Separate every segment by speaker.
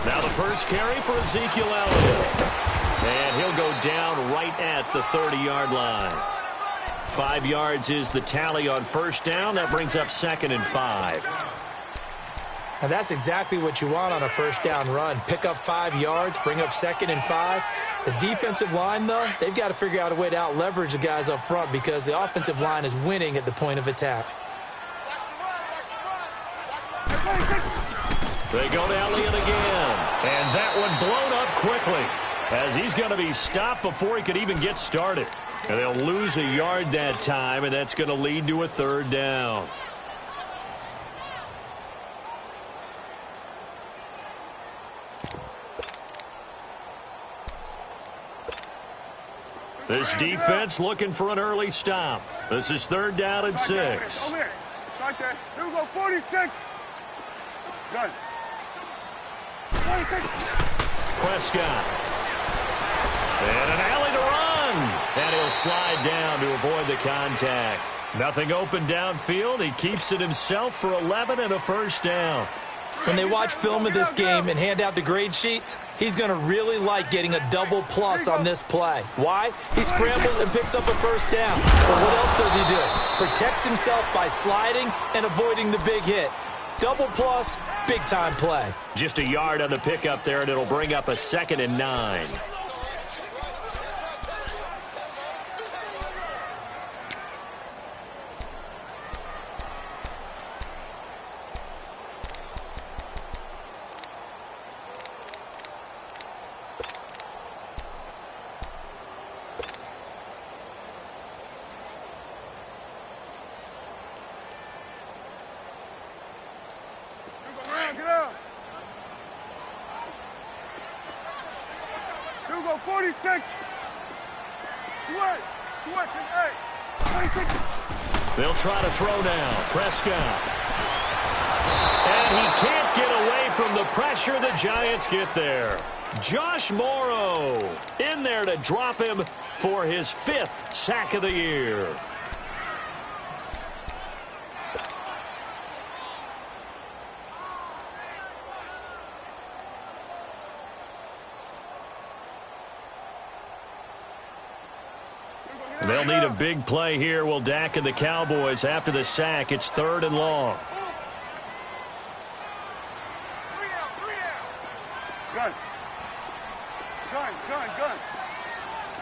Speaker 1: Now the first carry for Ezekiel Elliott. And he'll go down right at the 30-yard line. 5 yards is the tally on first down. That brings up 2nd and 5.
Speaker 2: And that's exactly what you want on a first down run. Pick up 5 yards, bring up 2nd and 5. The defensive line, though, they've got to figure out a way to out-leverage the guys up front because the offensive line is winning at the point of attack.
Speaker 1: They go to Elliott again. And that one blown up quickly as he's going to be stopped before he could even get started. And they'll lose a yard that time, and that's going to lead to a 3rd down. This defense looking for an early stop. This is 3rd down and 6.
Speaker 3: Over here. Right there. Here we go, 46. Good. 46.
Speaker 1: Prescott. And an alley to run. And he'll slide down to avoid the contact. Nothing open downfield. He keeps it himself for 11 and a 1st down.
Speaker 2: When they watch film of this game and hand out the grade sheets, he's going to really like getting a double plus on this play. Why? He scrambles and picks up a 1st down. But what else does he do? Protects himself by sliding and avoiding the big hit. Double plus, big-time play.
Speaker 1: Just a yard on the pickup there, and it'll bring up a 2nd and 9.
Speaker 3: Get up. 46. Switch. Switch. Hey. 26.
Speaker 1: They'll try to throw now. Prescott. And he can't get away from the pressure. The Giants get there. Josh Morrow in there to drop him for his 5th sack of the year. They'll need a big play here. Will Dak and the Cowboys after the sack. It's 3rd and long.
Speaker 3: Gun. Gun.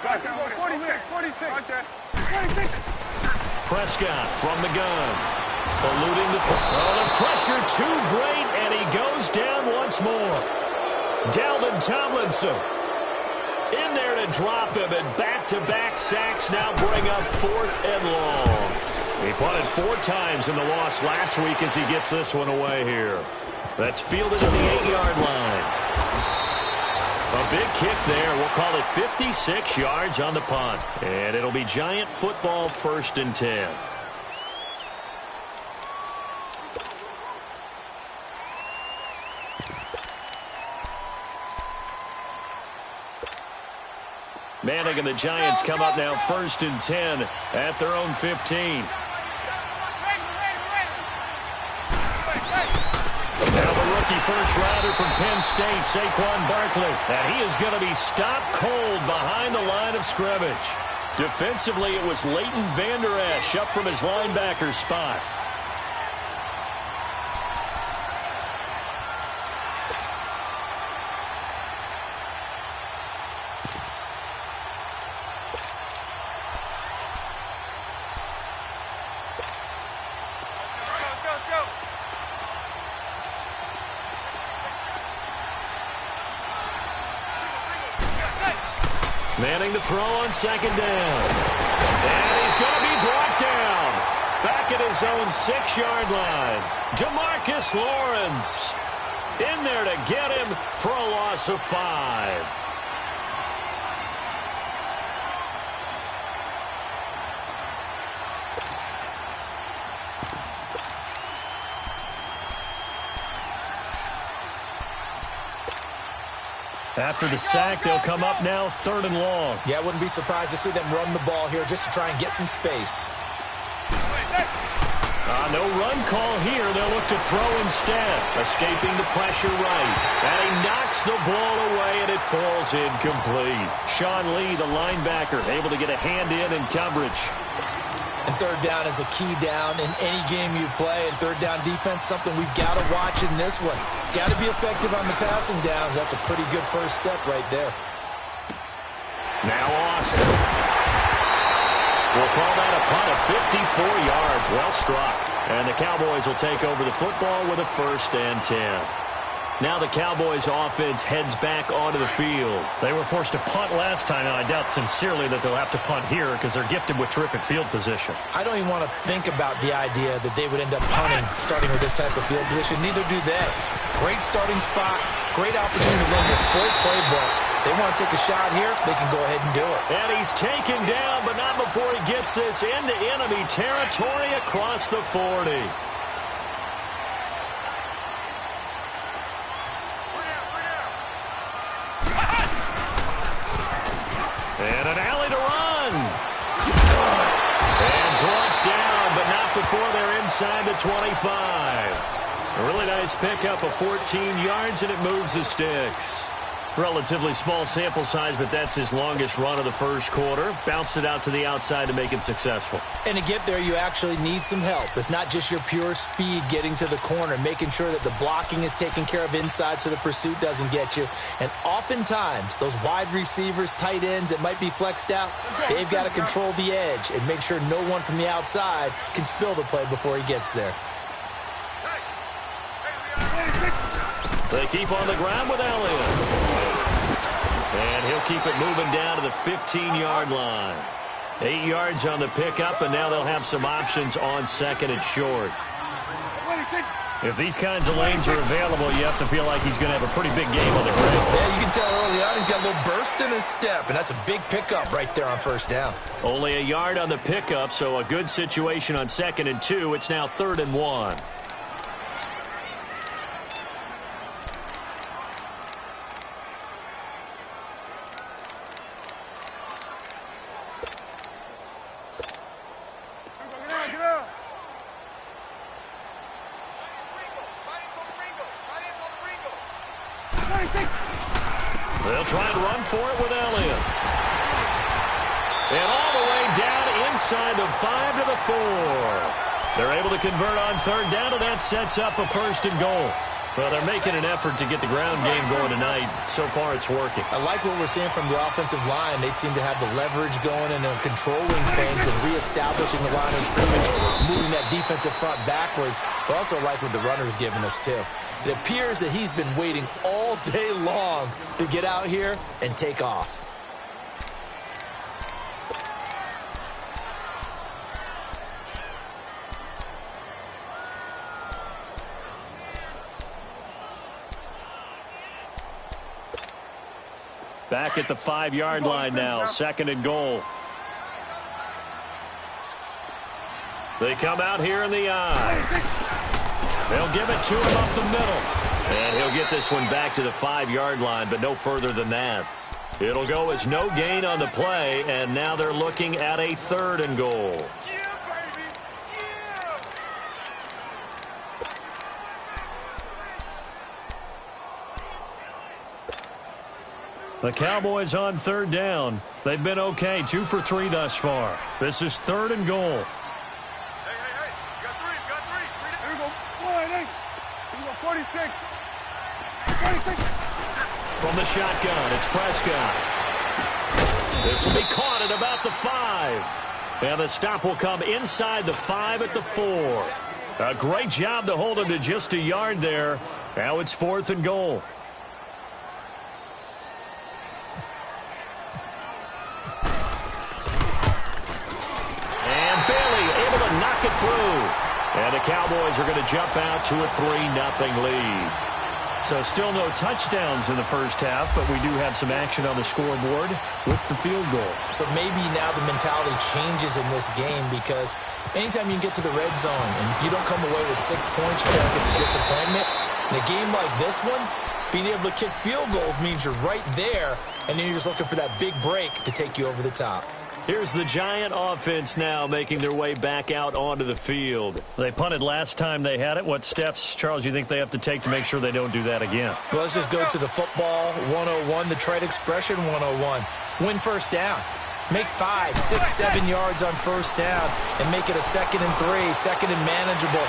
Speaker 3: 46. 46. Right there. 46.
Speaker 1: Prescott from the gun. Eluding the pressure too great, and he goes down once more. Dalvin Tomlinson in there to drop him, and back-to-back sacks now bring up 4th and long. He punted 4 times in the loss last week as he gets this one away here. That's fielded at the 8-yard line. A big kick there. We'll call it 56 yards on the punt. And it'll be Giant football 1st and 10. Manning and the Giants come up now 1st and 10 at their own 15. Now the rookie first-rounder from Penn State, Saquon Barkley. And he is going to be stopped cold behind the line of scrimmage. Defensively, it was Leighton Vander Esch up from his linebacker spot. Manning to throw on 2nd down. And he's going to be brought down. Back at his own 6-yard line. Demarcus Lawrence in there to get him for a loss of 5. After the sack, they'll come up now 3rd and long.
Speaker 2: Yeah, I wouldn't be surprised to see them run the ball here just to try and get some space.
Speaker 1: No run call here. They'll look to throw instead. Escaping the pressure right. And he knocks the ball away, and it falls incomplete. Sean Lee, the linebacker, able to get a hand in coverage.
Speaker 2: And 3rd down is a key down in any game you play. And 3rd down defense, something we've got to watch in this one. Got to be effective on the passing downs. That's a pretty good first step right there.
Speaker 1: Now Austin. We'll call that a punt of 54 yards. Well struck. And the Cowboys will take over the football with a 1st and 10. Now the Cowboys offense heads back onto the field. They were forced to punt last time. Now I doubt sincerely that they'll have to punt here because they're gifted with terrific field position.
Speaker 2: I don't even want to think about the idea that they would end up punting starting with this type of field position. Neither do they. Great starting spot. Great opportunity to run their full playbook. They want to take a shot here, they can go ahead and do it.
Speaker 1: And he's taken down, but not before he gets this into enemy territory across the 40. And an alley to run. And brought down, but not before they're inside the 25. A really nice pickup of 14 yards, and it moves the sticks. Relatively small sample size, but that's his longest run of the first quarter. Bounced it out to the outside to make it successful.
Speaker 2: And to get there, you actually need some help. It's not just your pure speed getting to the corner, making sure that the blocking is taken care of inside so the pursuit doesn't get you. And oftentimes, those wide receivers, tight ends that might be flexed out, they've got to control the edge and make sure no one from the outside can spill the play before he gets there.
Speaker 1: They keep on the ground with Elliott. And he'll keep it moving down to the 15-yard line. 8 yards on the pickup, and now they'll have some options on 2nd and short. If these kinds of lanes are available, you have to feel like he's going to have a pretty big game on the ground.
Speaker 2: Yeah, you can tell early on he's got a little burst in his step, and that's a big pickup right there on 1st down.
Speaker 1: Only a yard on the pickup, so a good situation on 2nd and 2. It's now 3rd and 1. They'll try and run for it with Elliott. And all the way down inside the 5 to the 4. They're able to convert on 3rd down, and that sets up a 1st and goal. Well, they're making an effort to get the ground game going tonight. So far, it's working.
Speaker 2: I like what we're seeing from the offensive line. They seem to have the leverage going, and they're controlling things and reestablishing the line of scrimmage, moving that defensive front backwards. But also like what the runner's giving us, too. It appears that he's been waiting all day long to get out here and take off.
Speaker 1: Back at the 5-yard line now, 2nd and goal. They come out here in the eye. They'll give it to him up the middle. And he'll get this one back to the 5-yard line, but no further than that. It'll go as no gain on the play, and now they're looking at a 3rd and goal. The Cowboys on 3rd down. They've been okay, 2 for 3 thus far. This is 3rd and goal.
Speaker 3: Hey, you got three. Here we go. 46.
Speaker 1: From the shotgun, it's Prescott. This will be caught at about the 5. And the stop will come inside the 5 at the 4. A great job to hold him to just a yard there. Now it's 4th and goal. It through. And the Cowboys are going to jump out to a 3-0 lead. So still no touchdowns in the first half, but we do have some action on the scoreboard with the field goal.
Speaker 2: So maybe now the mentality changes in this game because anytime you can get to the red zone and if you don't come away with 6 points, you feel like it's a disappointment. In a game like this one, Being able to kick field goals means you're right there, and then you're just looking for that big break to take you over the top.
Speaker 1: Here's the Giant offense now making their way back out onto the field. They punted last time they had it. What steps, Charles, you think they have to take to make sure they don't do that again?
Speaker 2: Well, let's just go to the football 101, the trade expression 101. Win first down. Make 5, 6, 7 yards on first down and make it a 2nd and 3, 2nd and manageable.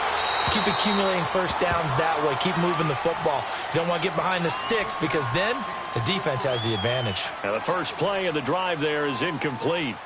Speaker 2: Keep accumulating first downs that way. Keep moving the football. You don't want to get behind the sticks because then the defense has the advantage.
Speaker 1: Now the first play of the drive there is incomplete.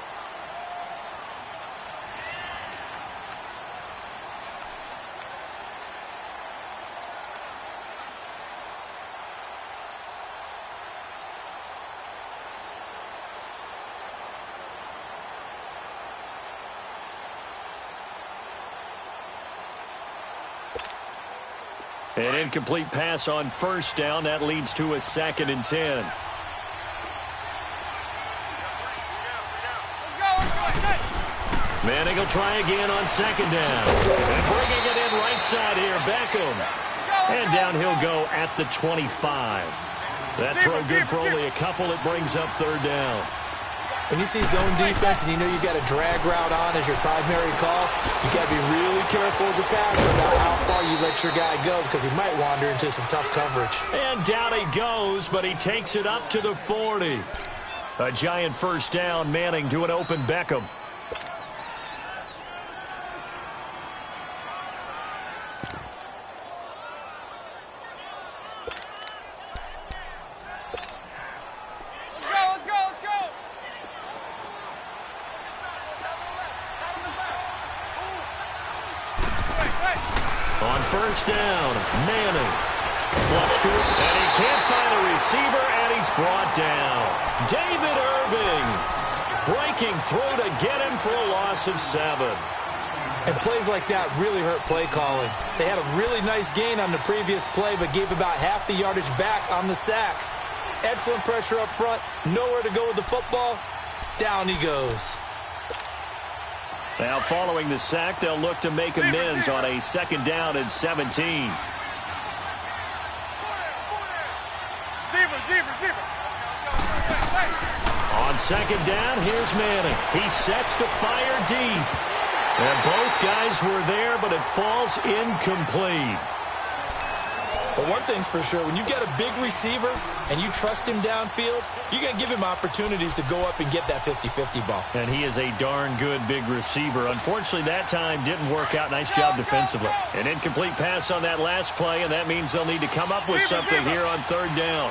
Speaker 1: An incomplete pass on first down. That leads to a 2nd and 10. Manning will try again on 2nd down. And bringing it in right side here, Beckham. And down he'll go at the 25. That throw good for only a couple. It brings up 3rd down.
Speaker 2: When you see zone defense and you know you've got a drag route on as your primary call, you got to be really careful as a passer about how far you let your guy go because he might wander into some tough coverage.
Speaker 1: And down he goes, but he takes it up to the 40. A Giant first down. Manning to an open Beckham. On first down, Manning. Flush to it, and he can't find a receiver, and he's brought down. David Irving breaking through to get him for a loss of 7.
Speaker 2: And plays like that really hurt play calling. They had a really nice gain on the previous play, but gave about half the yardage back on the sack. Excellent pressure up front, nowhere to go with the football. Down he goes.
Speaker 1: Now following the sack, they'll look to make amends on a 2nd down and 17. On 2nd down, here's Manning. He sets to fire deep. And both guys were there, but it falls incomplete.
Speaker 2: But one thing's for sure, when you get a big receiver and you trust him downfield, you're going to give him opportunities to go up and get that 50-50 ball.
Speaker 1: And he is a darn good big receiver. Unfortunately, that time didn't work out. Nice job defensively. An incomplete pass on that last play, and that means they'll need to come up with something here on 3rd down.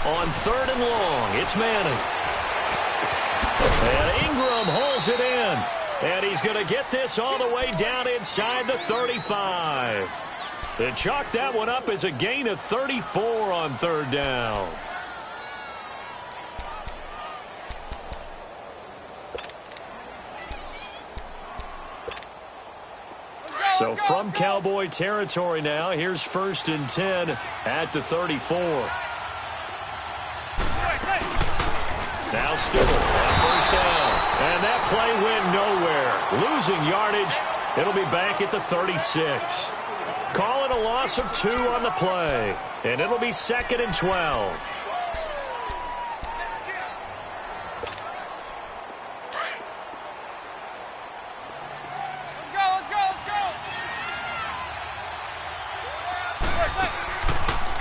Speaker 1: On 3rd and long, it's Manning. And Ingram holds it in. And he's going to get this all the way down inside the 35. They chalked that one up as a gain of 34 on 3rd down. So from Cowboy territory now, here's 1st and 10 at the 34. Now Stewart on first down. And that play went nowhere. Losing yardage. It'll be back at the 36. Call it a loss of 2 on the play. And it'll be 2nd and 12.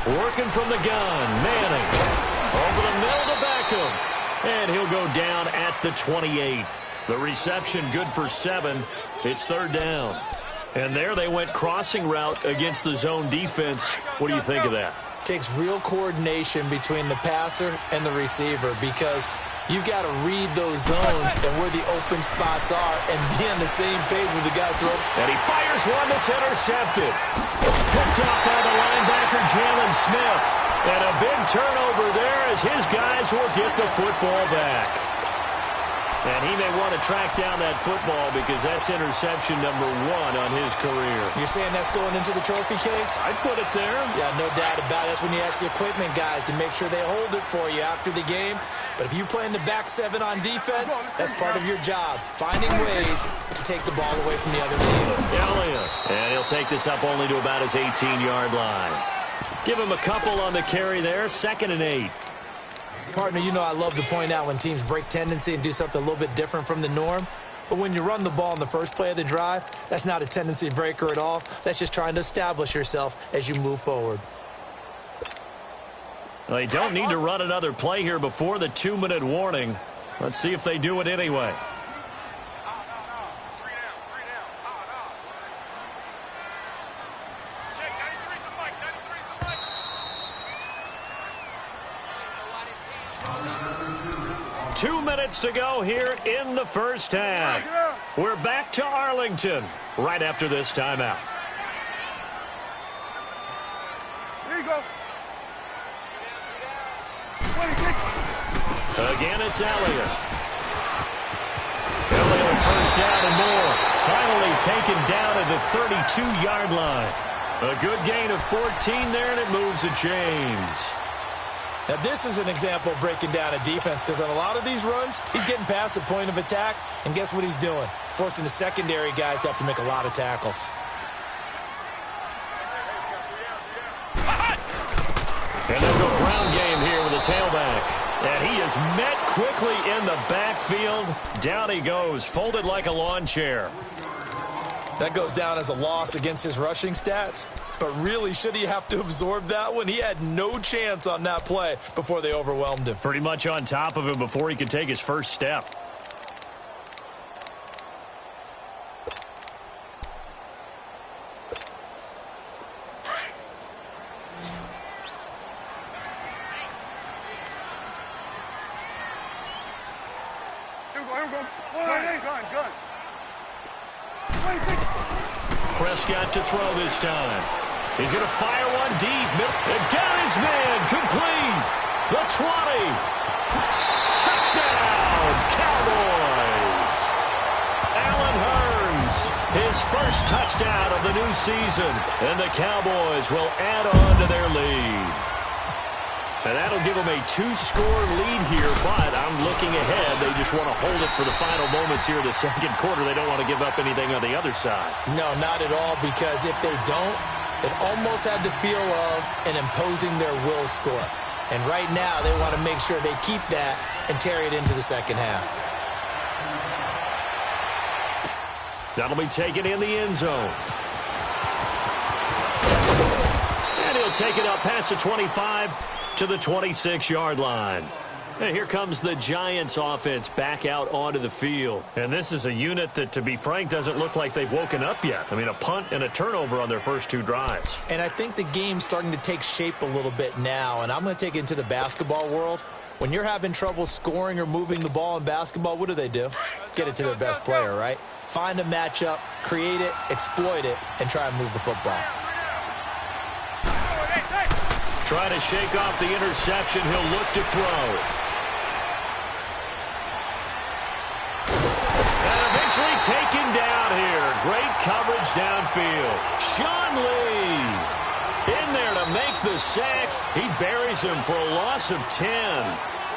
Speaker 1: Working from the gun, Manning. Over the middle to Beckham. And he'll go down at the 28. The reception good for 7. It's 3rd down. And there they went crossing route against the zone defense. What do you think of that?
Speaker 2: Takes real coordination between the passer and the receiver because you've got to read those zones and where the open spots are and be on the same page with the guy throwing.
Speaker 1: And he fires one that's intercepted. Picked off by the linebacker, Jalen Smith. And a big turnover there as his guys will get the football back. And he may want to track down that football because that's interception number 1 on his career.
Speaker 2: You're saying that's going into the trophy case?
Speaker 1: I'd put it there.
Speaker 2: Yeah, no doubt about it. That's when you ask the equipment guys to make sure they hold it for you after the game. But if you play in the back 7 on defense, that's part of your job, finding ways to take the ball away from the other team.
Speaker 1: Elliott. And he'll take this up only to about his 18-yard line. Give him a couple on the carry there, 2nd and 8.
Speaker 2: Partner, you know I love to point out when teams break tendency and do something a little bit different from the norm. But when you run the ball in the first play of the drive, that's not a tendency breaker at all. That's just trying to establish yourself as you move forward.
Speaker 1: Well, they don't need to run another play here before the 2-minute warning. Let's see if they do it anyway. Two minutes to go here in the first half. We're back to Arlington right after this timeout.
Speaker 3: Here you go.
Speaker 1: Again, it's Elliott. Elliott first down and more. Finally taken down at the 32-yard line. A good gain of 14 there, and it moves the chains.
Speaker 2: Now, this is an example of breaking down a defense because on a lot of these runs, he's getting past the point of attack, and guess what he's doing? Forcing the secondary guys to have to make a lot of tackles.
Speaker 1: And they'll go ground game here with a tailback. And he is met quickly in the backfield. Down he goes, folded like a lawn chair.
Speaker 2: That goes down as a loss against his rushing stats. But really, should he have to absorb that one? He had no chance on that play before they overwhelmed him.
Speaker 1: Pretty much on top of him before he could take his first step. Prescott to throw this time. He's going to fire one deep. And got his man complete. The 20. Touchdown, Cowboys. Allen Hurns, his first touchdown of the new season. And the Cowboys will add on to their lead. And that'll give them a 2-score lead here, but I'm looking ahead. They just want to hold it for the final moments here in the second quarter. They don't want to give up anything on the other side.
Speaker 2: No, not at all, because if they don't, it almost had the feel of an imposing their will score. And right now, they want to make sure they keep that and carry it into the second half.
Speaker 1: That'll be taken in the end zone. And he'll take it up past the 25 to the 26-yard line. And here comes the Giants offense back out onto the field. And this is a unit that, to be frank, doesn't look like they've woken up yet. I mean, a punt and a turnover on their first 2 drives.
Speaker 2: And I think the game's starting to take shape a little bit now, and I'm going to take it into the basketball world. When you're having trouble scoring or moving the ball in basketball, what do? Get it to their best player, right? Find a matchup, create it, exploit it, and try and move the football.
Speaker 1: Trying to shake off the interception. He'll look to throw. And eventually taken down here. Great coverage downfield. Sean Lee in there to make the sack. He buries him for a loss of 10.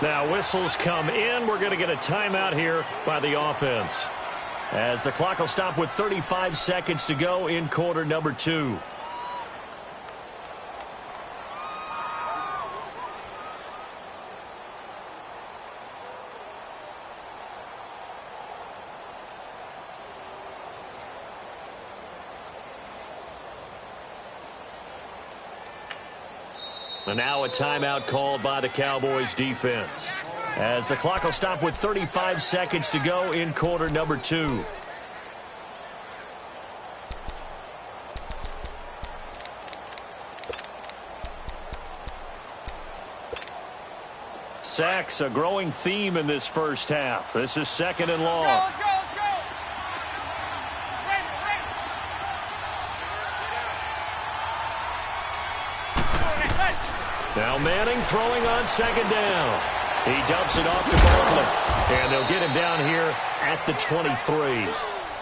Speaker 1: Now whistles come in. We're going to get a timeout here by the offense, as the clock will stop with 35 seconds to go in quarter number 2. And now a timeout called by the Cowboys defense, as the clock will stop with 35 seconds to go in quarter number 2. Sacks, a growing theme in this first half. This is 2nd and long.
Speaker 3: Let's go.
Speaker 1: Now Manning throwing on 2nd down. He dumps it off to Barkley. And they'll get him down here at the 23.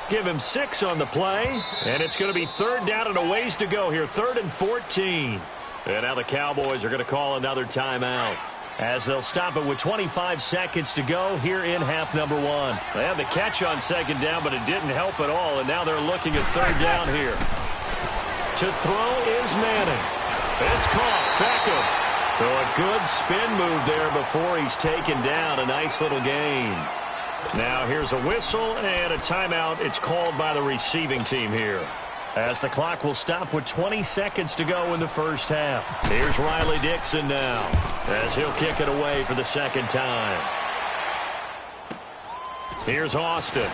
Speaker 1: Give him 6 on the play. And it's going to be 3rd down and a ways to go here. 3rd and 14. And now the Cowboys are going to call another timeout, as they'll stop it with 25 seconds to go here in half number 1. They had the catch on 2nd down, but it didn't help at all. And now they're looking at 3rd down here. To throw is Manning. It's caught. Beckham. So a good spin move there before he's taken down. A nice little gain. Now here's a whistle and a timeout. It's called by the receiving team here, as the clock will stop with 20 seconds to go in the first half. Here's Riley Dixon now, as he'll kick it away for the 2nd time. Here's Austin.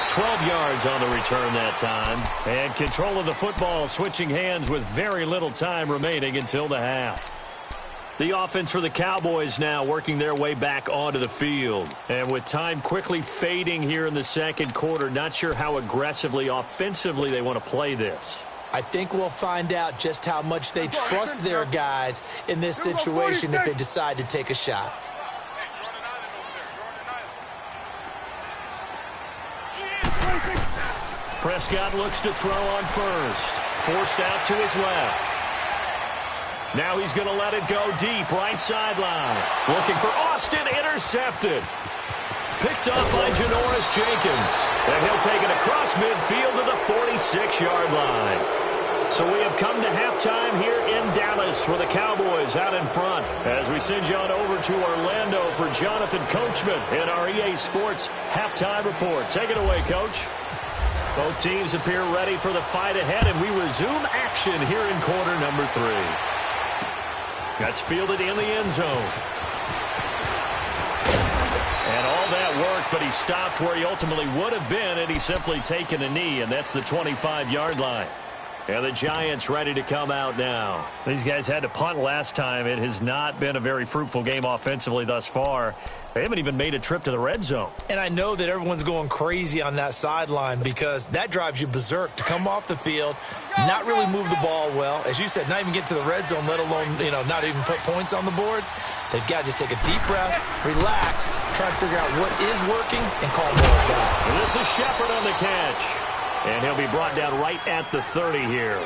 Speaker 1: 12 yards on the return that time. And control of the football switching hands with very little time remaining until the half. The offense for the Cowboys now working their way back onto the field. And with time quickly fading here in the 2nd quarter, not sure how aggressively, offensively they want to play this.
Speaker 2: I think we'll find out just how much they trust their guys in this situation if they decide to take a shot.
Speaker 1: Prescott looks to throw on first. Forced out to his left. Now he's going to let it go deep, right sideline. Looking for Austin, intercepted. Picked off by Janoris Jenkins. And he'll take it across midfield to the 46-yard line. So we have come to halftime here in Dallas, where the Cowboys out in front, as we send you on over to Orlando for Jonathan Coachman in our EA Sports halftime report. Take it away, Coach. Both teams appear ready for the fight ahead, and we resume action here in quarter number 3. That's fielded in the end zone. And all that worked, but he stopped where he ultimately would have been had he simply taken a knee, and that's the 25-yard line. And the Giants ready to come out now. These guys had to punt last time. It has not been a very fruitful game offensively thus far. They haven't even made a trip to the red zone.
Speaker 2: And I know that everyone's going crazy on that sideline, because that drives you berserk to come off the field, not really move the ball well. As you said, not even get to the red zone, let alone, not even put points on the board. They've got to just take a deep breath, relax, try to figure out what is working, and call more of that.
Speaker 1: And this is Shepard on the catch. And he'll be brought down right at the 30 here.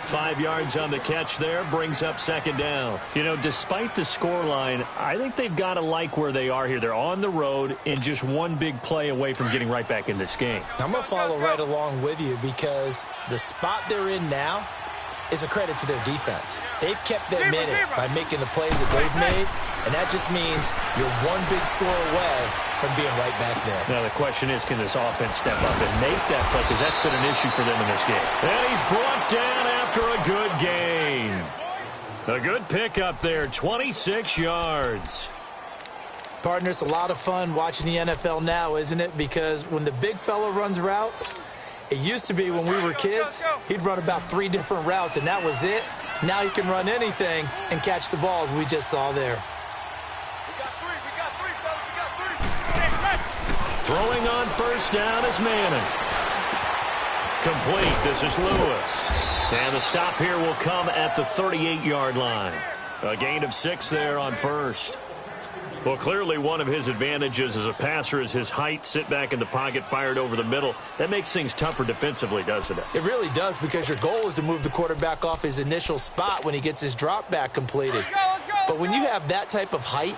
Speaker 1: 5 yards on the catch there, brings up 2nd down. Despite the scoreline, I think they've got to like where they are here. They're on the road and just one big play away from getting right back in this game.
Speaker 2: I'm going to follow right along with you, because the spot they're in now is a credit to their defense. They've kept them in it by making the plays that they've made, and that just means you're one big score away from being right back there.
Speaker 1: Now the question is, can this offense step up and make that play, because that's been an issue for them in this game. And he's brought down after a good gain. A good pickup there, 26 yards.
Speaker 2: Partner, it's a lot of fun watching the NFL now, isn't it? Because when the big fella runs routes, it used to be when we were kids, he'd run about 3 different routes, and that was it. Now he can run anything and catch the balls we just saw there.
Speaker 1: Throwing on first down is Manning. Complete. This is Lewis. And the stop here will come at the 38-yard line. A gain of 6 there on first. Well, clearly one of his advantages as a passer is his height. Sit back in the pocket, fired over the middle. That makes things tougher defensively, doesn't it?
Speaker 2: It really does, because your goal is to move the quarterback off his initial spot when he gets his drop back completed. But when you have that type of height,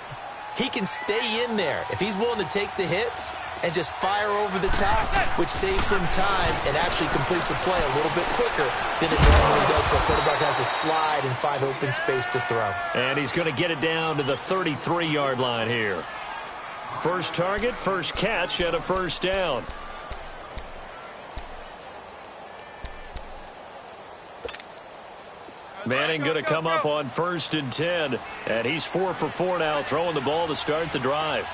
Speaker 2: he can stay in there if he's willing to take the hits and just fire over the top, which saves him time and actually completes a play a little bit quicker than it normally does for a quarterback has a slide and find open space to throw.
Speaker 1: And he's going to get it down to the 33-yard line here. First target, first catch, and a first down. Manning going to come up on 1st and 10, and he's 4 for 4 now, throwing the ball to start the drive.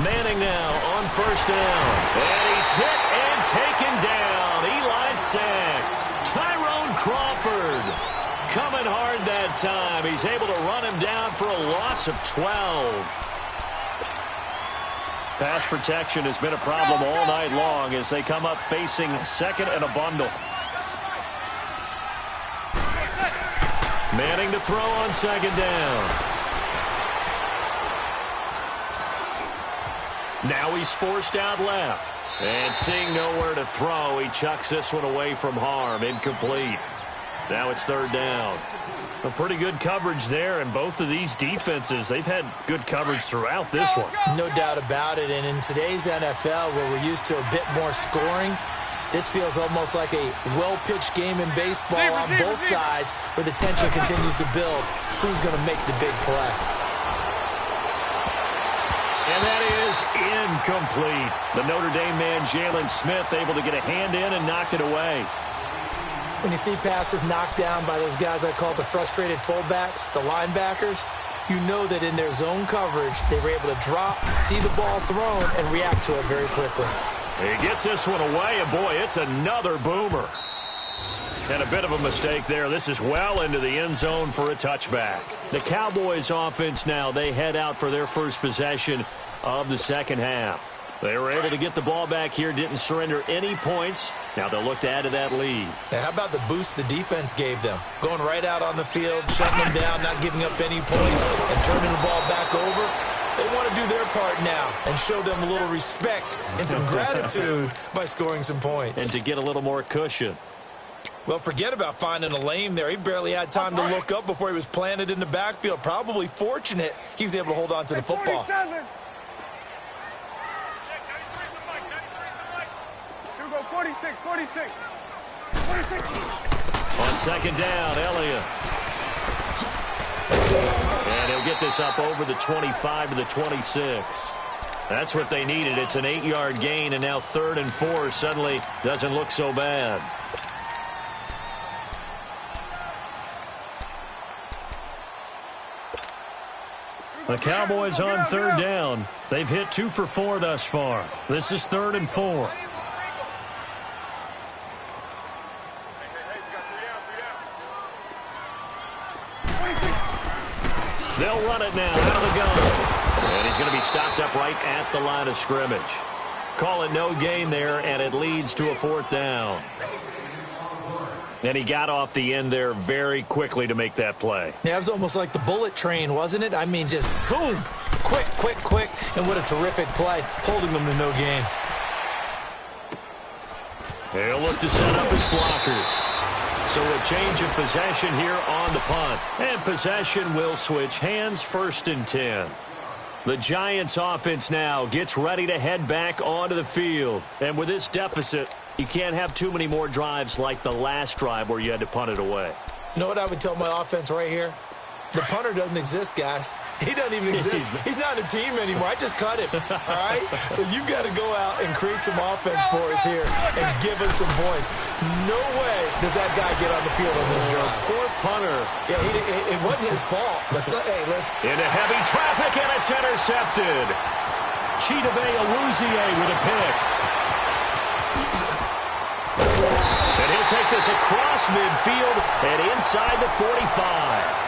Speaker 1: Manning now on first down, and he's hit and taken down. Eli sacked. Tyrone Crawford coming hard that time. He's able to run him down for a loss of 12. Pass protection has been a problem all night long as they come up facing 2nd and a bundle. Manning to throw on second down. Now he's forced out left. And seeing nowhere to throw, he chucks this one away from harm. Incomplete. Now it's third down. A pretty good coverage there, and both of these defenses, they've had good coverage throughout this one.
Speaker 2: No doubt about it, and in today's NFL, where we're used to a bit more scoring, this feels almost like a well-pitched game in baseball on both sides, where the tension continues to build. Who's going to make the big play?
Speaker 1: And that is incomplete. The Notre Dame man, Jalen Smith, able to get a hand in and knock it away.
Speaker 2: When you see passes knocked down by those guys I call the frustrated fullbacks, the linebackers, you know that in their zone coverage, they were able to drop, see the ball thrown, and react to it very quickly.
Speaker 1: He gets this one away, and boy, it's another boomer. And a bit of a mistake there. This is well into the end zone for a touchback. The Cowboys offense now, they head out for their first possession of the second half. They were able to get the ball back here, didn't surrender any points. Now they'll look to add to that lead.
Speaker 2: Now, how about the boost the defense gave them? Going right out on the field, shutting them down, not giving up any points, and turning the ball back over. They want to do their part now and show them a little respect and some gratitude by scoring some points.
Speaker 1: And to get a little more cushion.
Speaker 2: Well, forget about finding a lane there. He barely had time to look up before he was planted in the backfield. Probably fortunate he was able to hold on to the football.
Speaker 3: 47. 46, 46. 46.
Speaker 1: On second down, Elliott. And he'll get this up over the 25 to the 26. That's what they needed. It's an 8-yard gain, and now 3rd and 4 suddenly doesn't look so bad. The Cowboys on third down. They've hit 2 for 4 thus far. This is 3rd and 4. They'll run it now out of the gun. And he's going to be stopped up right at the line of scrimmage. Call it no gain there, and it leads to a 4th down. And he got off the end there very quickly to make that play.
Speaker 2: Yeah, it was almost like the bullet train, wasn't it? I mean, just zoom, quick, quick, quick. And what a terrific play, holding them to no gain.
Speaker 1: He'll look to set up his blockers. So a change of possession here on the punt. And possession will switch hands, 1st and 10. The Giants offense now gets ready to head back onto the field. And with this deficit, you can't have too many more drives like the last drive where you had to punt it away.
Speaker 2: You know what I would tell my offense right here? The punter doesn't exist, guys. He doesn't even exist. He's not a team anymore. I just cut him, all right? So you've got to go out and create some offense for us here and give us some points. No way does that guy get on the field on this drive.
Speaker 1: Poor punter.
Speaker 2: Yeah, it wasn't his fault. But hey, listen.
Speaker 1: Into heavy traffic, and it's intercepted. Chidobe Awuzie with a pick. And he'll take this across midfield and inside the 45.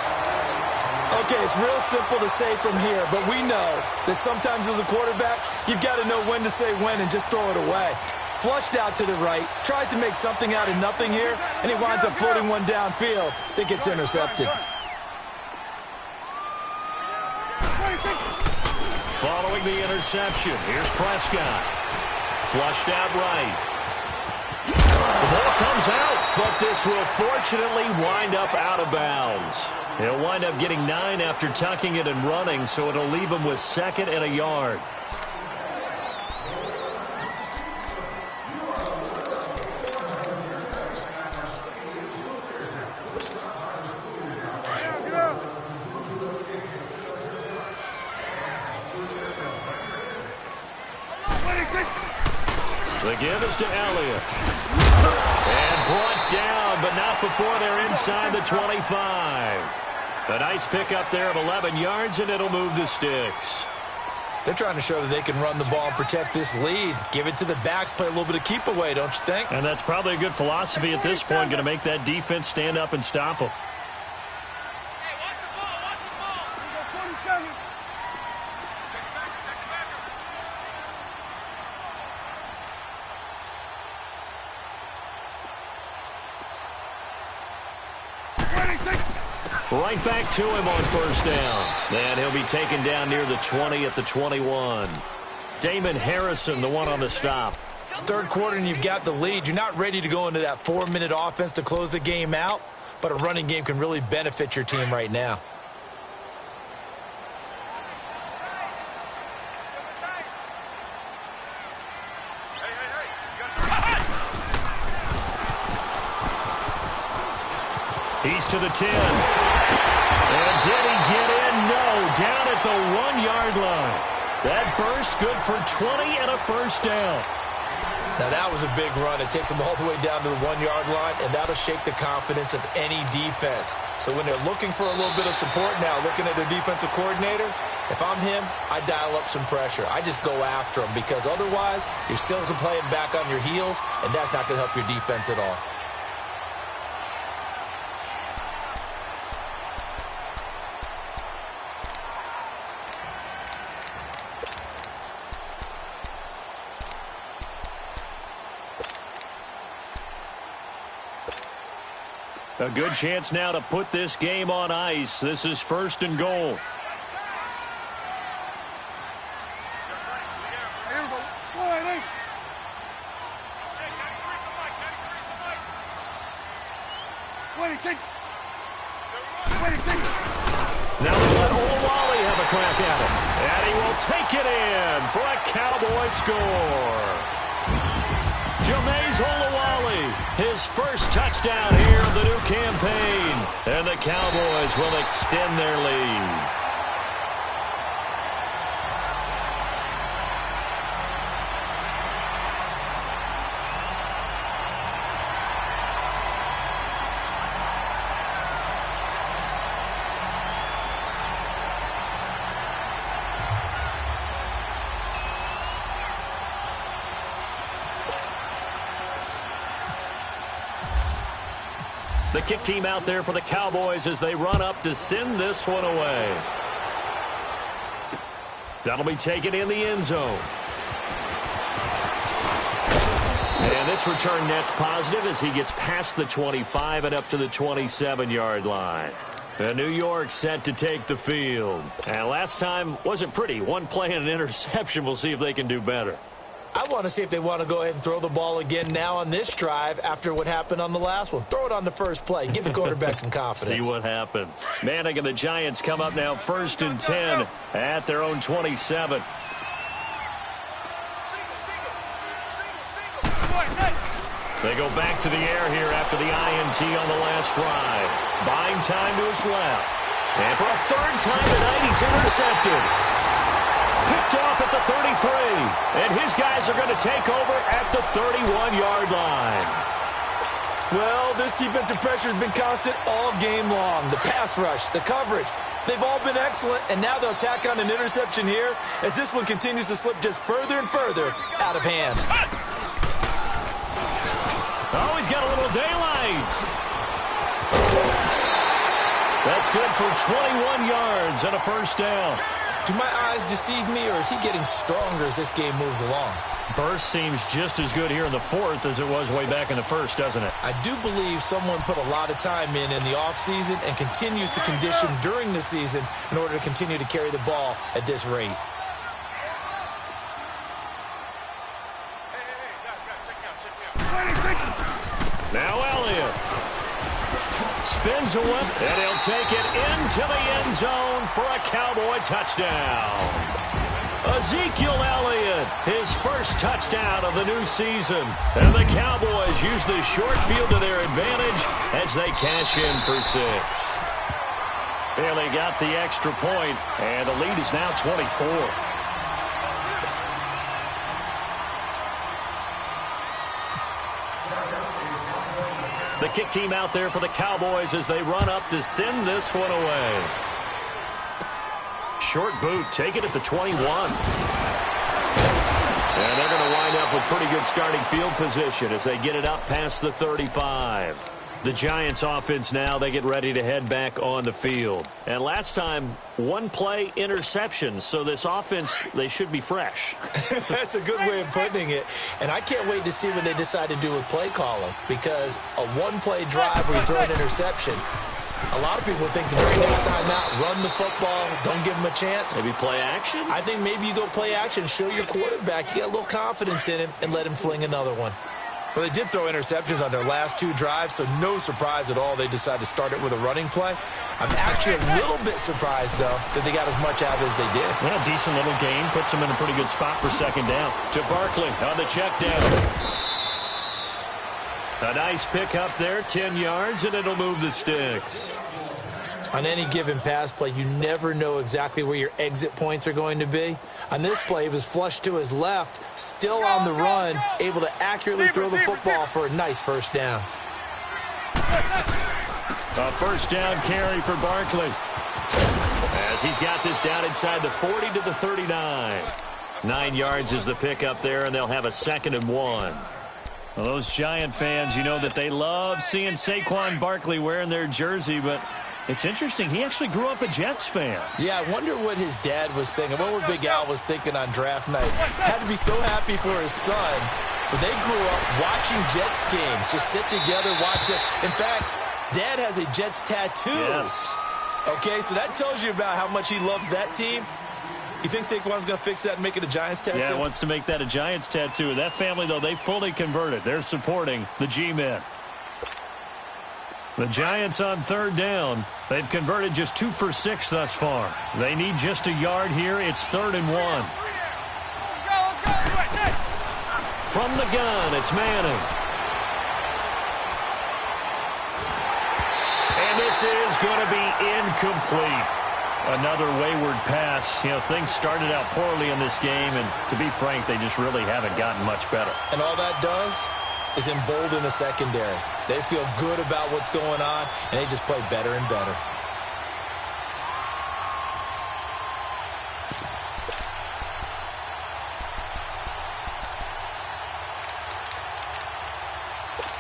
Speaker 2: Okay, it's real simple to say from here, but we know that sometimes as a quarterback, you've got to know when to say when and just throw it away. Flushed out to the right, tries to make something out of nothing here, and he winds up floating one downfield that gets intercepted.
Speaker 1: Following the interception, here's Prescott. Flushed out right. The ball comes out, but this will fortunately wind up out of bounds. He'll wind up getting 9 after tucking it and running, so it'll leave him with 2nd and a yard. The give is to Elliott. And brought down, but not before they're inside the 25. A nice pickup there of 11 yards, and it'll move the sticks.
Speaker 2: They're trying to show that they can run the ball and protect this lead. Give it to the backs, play a little bit of keep away, don't you think?
Speaker 1: And that's probably a good philosophy at this point, going to make that defense stand up and stop them. Right back to him on first down. And he'll be taken down near the 20 at the 21. Damon Harrison, the one on the stop.
Speaker 2: Third quarter and you've got the lead. You're not ready to go into that 4-minute offense to close the game out, but a running game can really benefit your team right now.
Speaker 1: He's to the 10. And did he get in? No, down at the 1-yard line. That burst good for 20 and a first down.
Speaker 2: Now, that was a big run. It takes them all the way down to the 1-yard line, and that'll shake the confidence of any defense. So when they're looking for a little bit of support now, looking at their defensive coordinator, if I'm him, I dial up some pressure. I just go after them because otherwise you're still playing back on your heels, and that's not going to help your defense at all.
Speaker 1: A good chance now to put this game on ice. This is first and goal. Now they let Olawale have a crack at him. And he will take it in for a Cowboy score. Jameis Olawale, his first touchdown here of the new campaign. And the Cowboys will extend their lead. The kick team out there for the Cowboys as they run up to send this one away. That'll be taken in the end zone. And this return net's positive as he gets past the 25 and up to the 27-yard line. And New York set to take the field. And last time wasn't pretty. One play and an interception. We'll see if they can do better.
Speaker 2: I want to see if they want to go ahead and throw the ball again now on this drive after what happened on the last one. Throw it on the first play. Give the quarterback some confidence.
Speaker 1: See what happens. Manning and the Giants come up now first and 10 at their own 27. They go back to the air here after the INT on the last drive. Buying time to his left. And for a third time tonight, he's intercepted. Picked off at the 33. And his guys are going to take over at the 31-yard line.
Speaker 2: Well, this defensive pressure has been constant all game long. The pass rush, the coverage, they've all been excellent. And now they'll tack on an interception here as this one continues to slip just further and further out of hand.
Speaker 1: Oh, he's got a little daylight. That's good for 21 yards and a first down.
Speaker 2: Do my eyes deceive me, or is he getting stronger as this game moves along?
Speaker 1: Burst seems just as good here in the fourth as it was way back in the first, doesn't it?
Speaker 2: I do believe someone put a lot of time in the offseason and continues to condition during the season in order to continue to carry the ball at this rate.
Speaker 1: Now Elliott spins away, and he'll take it into the end zone for a Cowboy touchdown. Ezekiel Elliott, his first touchdown of the new season. And the Cowboys use the short field to their advantage as they cash in for 6. And they got the extra point, and the lead is now 24. The kick team out there for the Cowboys as they run up to send this one away. Short boot, take it at the 21. And they're going to wind up with pretty good starting field position as they get it up past the 35. The Giants offense now, they get ready to head back on the field. And last time, one play interception. So this offense, they should be fresh.
Speaker 2: That's a good way of putting it. And I can't wait to see what they decide to do with play calling. Because a one-play drive where you throw an interception, A lot of people think the very next time out, run the football, don't give him a chance.
Speaker 1: Maybe play action?
Speaker 2: I think maybe you go play action, show your quarterback you got a little confidence in him, and let him fling another one. Well, they did throw interceptions on their last 2 drives, so no surprise at all they decided to start it with a running play. I'm actually a little bit surprised, though, that they got as much out of it as they did.
Speaker 1: Well, decent little gain. Puts them in a pretty good spot for second down. To Barkley on the check down. A nice pick up there, 10 yards, and it'll move the sticks.
Speaker 2: On any given pass play, you never know exactly where your exit points are going to be. On this play, he was flushed to his left, still on the run, able to accurately throw the football for a nice first down.
Speaker 1: A first down carry for Barkley. As he's got this down inside the 40 to the 39. 9 yards is the pick up there, and they'll have a 2nd and 1. Well, those Giant fans, you know that they love seeing Saquon Barkley wearing their jersey, but it's interesting. He actually grew up a Jets fan.
Speaker 2: Yeah, I wonder what his dad was thinking. What Big Al was thinking on draft night. Had to be so happy for his son. But they grew up watching Jets games. Just sit together, watch it. In fact, Dad has a Jets tattoo.
Speaker 1: Yes.
Speaker 2: Okay, so that tells you about how much he loves that team. You think Saquon's going to fix that and make it a Giants tattoo?
Speaker 1: Yeah, he wants to make that a Giants tattoo. That family, though, they fully converted. They're supporting the G-men. The Giants on 3rd down. They've converted just 2 for 6 thus far. They need just a yard here. It's 3rd and 1. From the gun, it's Manning. And this is going to be incomplete. Another wayward pass. You know, things started out poorly in this game, and to be frank, they just really haven't gotten much better.
Speaker 2: And all that does is embolden the secondary. They feel good about what's going on, and they just play better and better.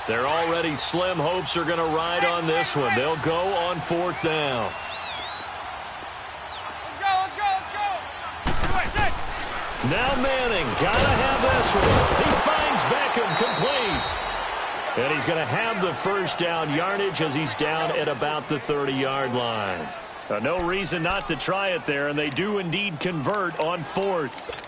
Speaker 1: Their already slim hopes are going to ride on this one. They'll go on 4th down. Now Manning, gotta have this one. He finds Beckham, complete. And he's going to have the first down yardage as he's down at about the 30-yard line. No reason not to try it there, and they do indeed convert on 4th.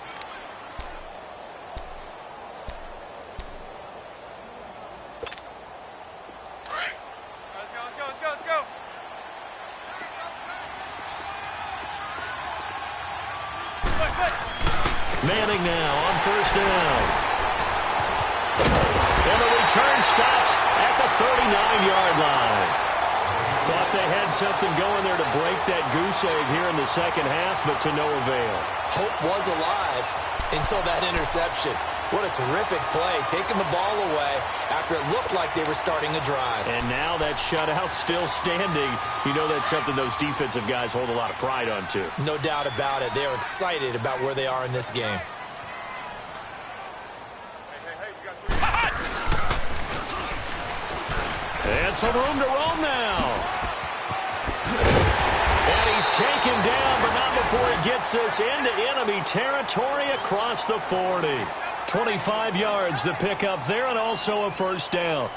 Speaker 1: Manning now on 1st down. And the return stops at the 39-yard line. Thought they had something going there to break that goose egg here in the second half, but to no avail.
Speaker 2: Hope was alive until that interception. What a terrific play, taking the ball away after it looked like they were starting a drive.
Speaker 1: And now that shutout still standing. You know that's something those defensive guys hold a lot of pride on, too.
Speaker 2: No doubt about it. They are excited about where they are in this game.
Speaker 1: And some room to roam now. And he's taken down, but not before he gets us into enemy territory across the 40. 25 yards the pick up there, and also a first down.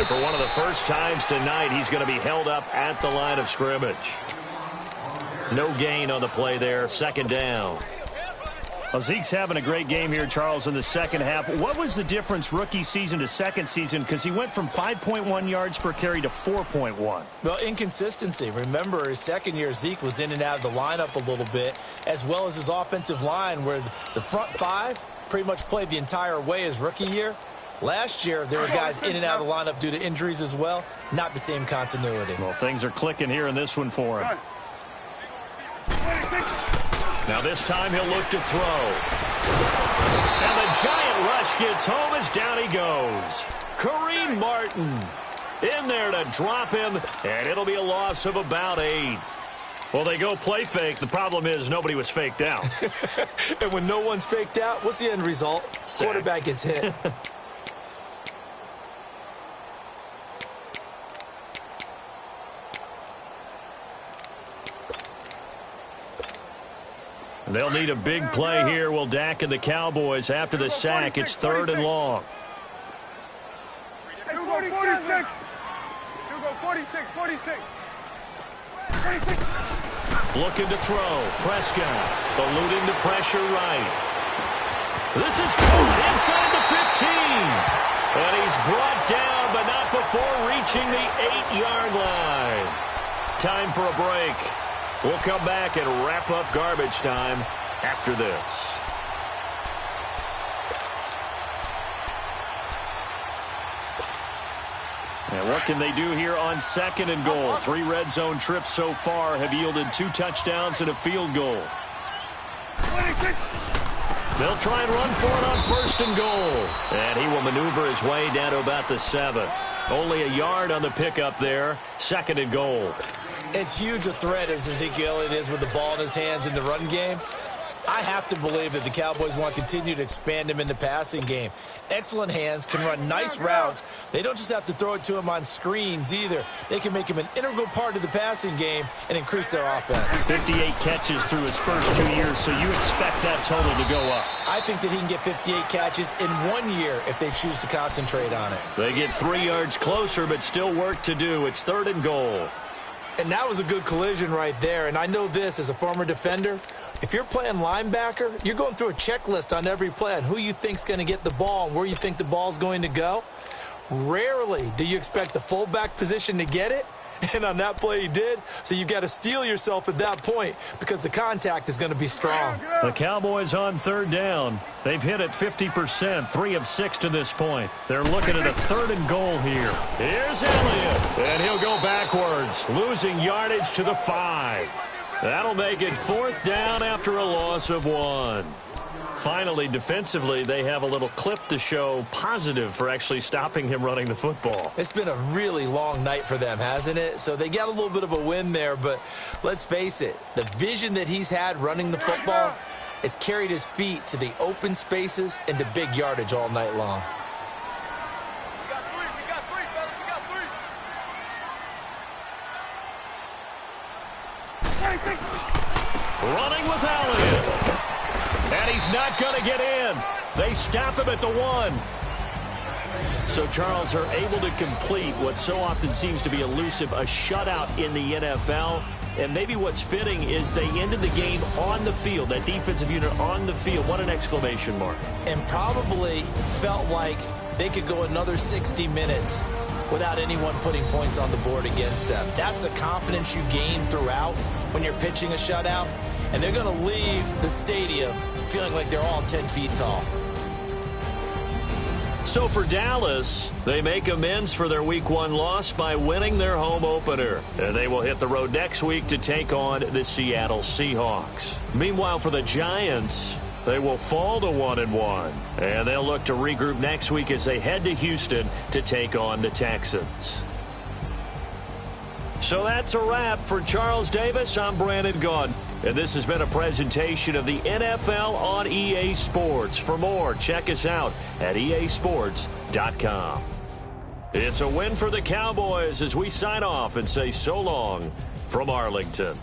Speaker 1: For one of the first times tonight, he's going to be held up at the line of scrimmage. No gain on the play there. 2nd down. Well, Zeke's having a great game here, Charles, in the second half. What was the difference rookie season to second season? Because he went from 5.1 yards per carry to 4.1.
Speaker 2: Well, inconsistency. Remember, his second year, Zeke was in and out of the lineup a little bit, as well as his offensive line, where the front 5 pretty much played the entire way his rookie year. Last year, there were guys in and out of the lineup due to injuries as well. Not the same continuity.
Speaker 1: Well, things are clicking here in this one for him. Now this time he'll look to throw. And the giant rush gets home as down he goes. Kareem Martin in there to drop him, and it'll be a loss of about 8. Well, they go play fake. The problem is nobody was faked out.
Speaker 2: And when no one's faked out, what's the end result?
Speaker 1: Sack.
Speaker 2: Quarterback gets hit.
Speaker 1: They'll need a big play here. Will Dak and the Cowboys after the sack. It's 3rd and long.
Speaker 3: 46. 46.
Speaker 1: Looking to throw. Prescott eluding the pressure right. This is caught inside the 15. And he's brought down, but not before reaching the 8-yard line. Time for a break. We'll come back and wrap up garbage time after this. And what can they do here on 2nd and goal? 3 red zone trips so far have yielded 2 touchdowns and a field goal. They'll try and run for it on 1st and goal. And he will maneuver his way down to about the 7. Only a yard on the pickup there. 2nd and goal.
Speaker 2: As huge a threat as Ezekiel Elliott is with the ball in his hands in the run game, I have to believe that the Cowboys want to continue to expand him in the passing game. Excellent hands, can run nice routes. They don't just have to throw it to him on screens either. They can make him an integral part of the passing game and increase their offense.
Speaker 1: 58 catches through his first 2 years, so you expect that total to go up.
Speaker 2: I think that he can get 58 catches in 1 year if they choose to concentrate on it.
Speaker 1: They get 3 yards closer, but still work to do. It's 3rd and goal.
Speaker 2: And that was a good collision right there. And I know this as a former defender. If you're playing linebacker, you're going through a checklist on every play on who you think's going to get the ball and where you think the ball's going to go. Rarely do you expect the fullback position to get it. And on that play he did. So you've got to steel yourself at that point because the contact is going to be strong.
Speaker 1: The Cowboys on 3rd down. They've hit it 50%, 3 of 6 to this point. They're looking at a 3rd and goal here. Here's Elliott, and he'll go backwards, losing yardage to the 5. That'll make it 4th down after a loss of 1. Finally, defensively, they have a little clip to show positive for actually stopping him running the football.
Speaker 2: It's been a really long night for them, hasn't it? So they got a little bit of a win there, but let's face it, the vision that he's had running the football has carried his feet to the open spaces and to big yardage all night long.
Speaker 3: We got three, fellas. We got 3.
Speaker 1: Running with Elliott. And he's not going to get in. They stop him at the 1. So Charles are able to complete what so often seems to be elusive, a shutout in the NFL. And maybe what's fitting is they ended the game on the field, that defensive unit on the field. What an exclamation mark.
Speaker 2: And probably felt like they could go another 60 minutes without anyone putting points on the board against them. That's the confidence you gain throughout when you're pitching a shutout. And they're going to leave the stadium feeling like they're all 10 feet tall.
Speaker 1: So for Dallas, they make amends for their Week 1 loss by winning their home opener. And they will hit the road next week to take on the Seattle Seahawks. Meanwhile, for the Giants, they will fall to 1-1. And they'll look to regroup next week as they head to Houston to take on the Texans. So that's a wrap. For Charles Davis, I'm Brandon Gunn. And this has been a presentation of the NFL on EA Sports. For more, check us out at easports.com. It's a win for the Cowboys as we sign off and say so long from Arlington.